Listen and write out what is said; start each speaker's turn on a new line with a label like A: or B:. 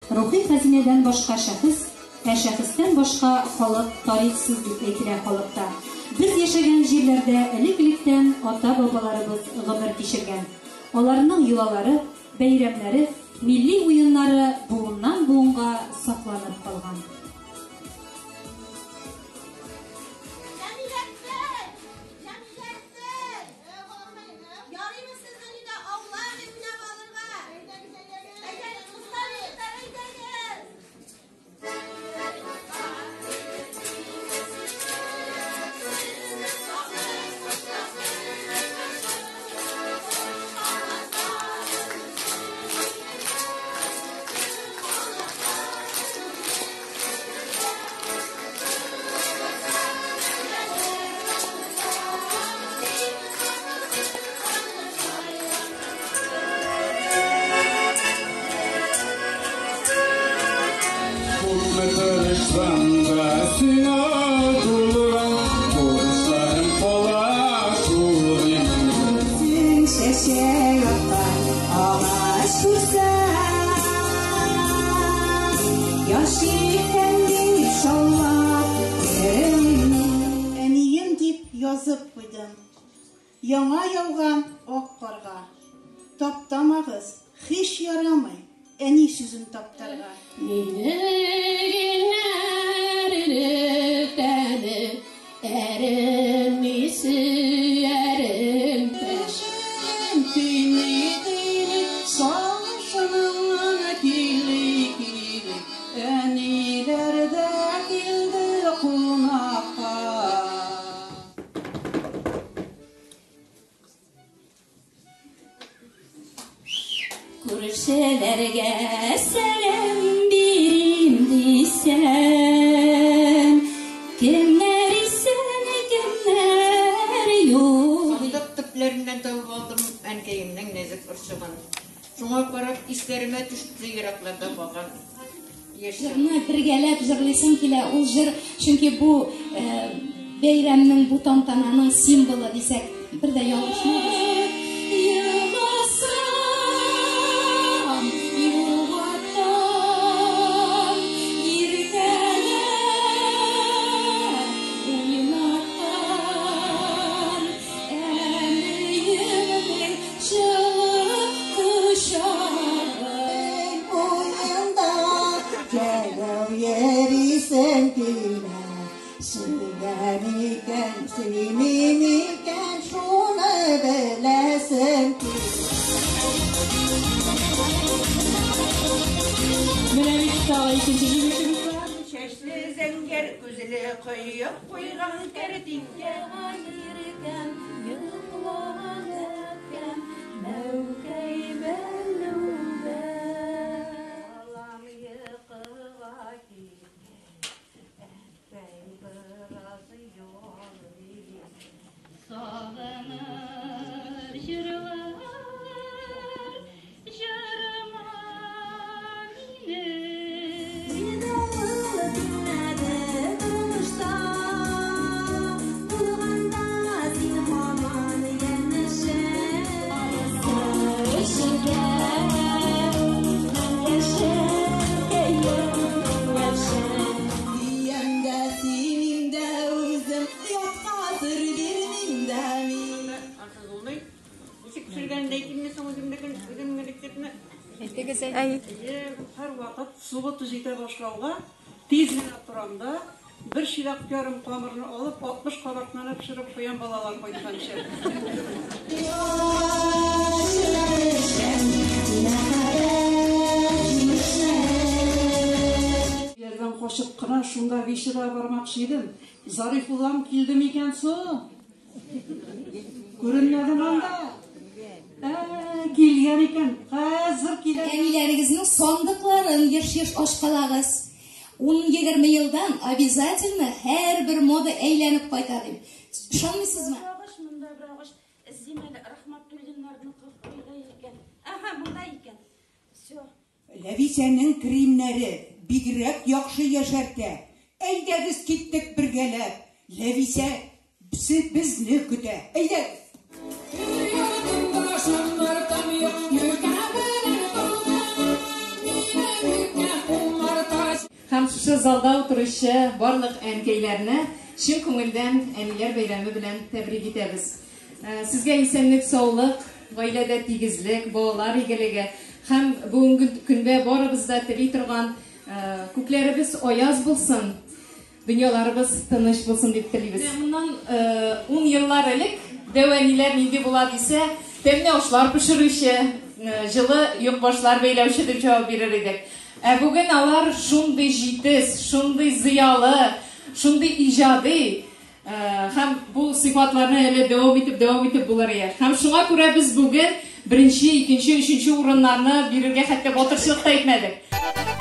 A: Рухи хәзинәдән башка шәхес, шәхестән башка халык тарихсыз дип әйтелә халыкта. Без яшәгән җирләрдә элек-электән ата-бабаларыбыз гомер кичергән. Аларның йолалары, бәйрәмнәре, милли уеннары буыннан буынга сакланып калган.
B: Yazıp koydum. Яңа яуган ак карга. Таптамагыз, hiç ярамый. Әни сүзен таптарга.
A: Күршеләргә сәлам бирим дисәм, кемнәр исән, кемнәр юк.
C: Сандык төпләреннән табып алдым әнкәемнең нәзек ырчыгын. Шуңа карап исләремә төште еракларда баган.
A: Җырны бергәләп җырлыйсым килә. Ул җыр, чөнки бу бәйрәмнең, бу тантананың символы дисәк, бер дә ялгышмабыз.
C: Şeşli zenger gözüle koyup koygan kertinge ayırken yıklanırken mevkey bellude alam yıkığa gitti ben biraz yol sağlanır yürüler yürüme
D: Her vakit suğutu jite başlauga tezgina turamda bir şilak yarım kamırını alıp 60 kabartmana pişirip koyan balalar koyduğun şey. Yerden koşup kına şunda vişira varmakşıydım. Zarif ulam kildim iken su. Görünmedim anda. Kilgen iken, hazır kilgen.
A: Әниләрегезнең сандыкларын еш-еш ачкалагыз. 10-20 елдан обязательно һәр бер мода әйләнеп кайта дип. Ышанмыйсызмы?
E: Ләвисәнең кремнәре бигрәк яхшы яшәртә. Әйдәгез киттек бергәләп. Ләвисә безне көтә. Әйдәгез. You're
F: шушы залда утыручы барлык әнкәйләрне чын күңелдән әниләр бәйрәме белән тәбрик итәбез. Сезгә исәнлек, саулык, гаиләдә тигезлек, балалар игелеге һәм бүгенге көндә барыбызда тели торган күкләребез аяз булсын, дөньяларыбыз тыныч булсын дип телибез. Моннан 10 еллар элек дәвәниләр нинди була дисә, тәмле ашлар пешерүче, җылы юкбашлар бәйләүче дип җавап бирер идек. Бүген алар шундый җитез, шундый зыялы, шундый иҗади һәм бу сыйфатларны әле дәвам итеп булыр ия. Һәм шуңа күрә без бүген 1-нче, 2-нче, 3-нче урыннарны бирергә хәтта батырчылык та итмәдек.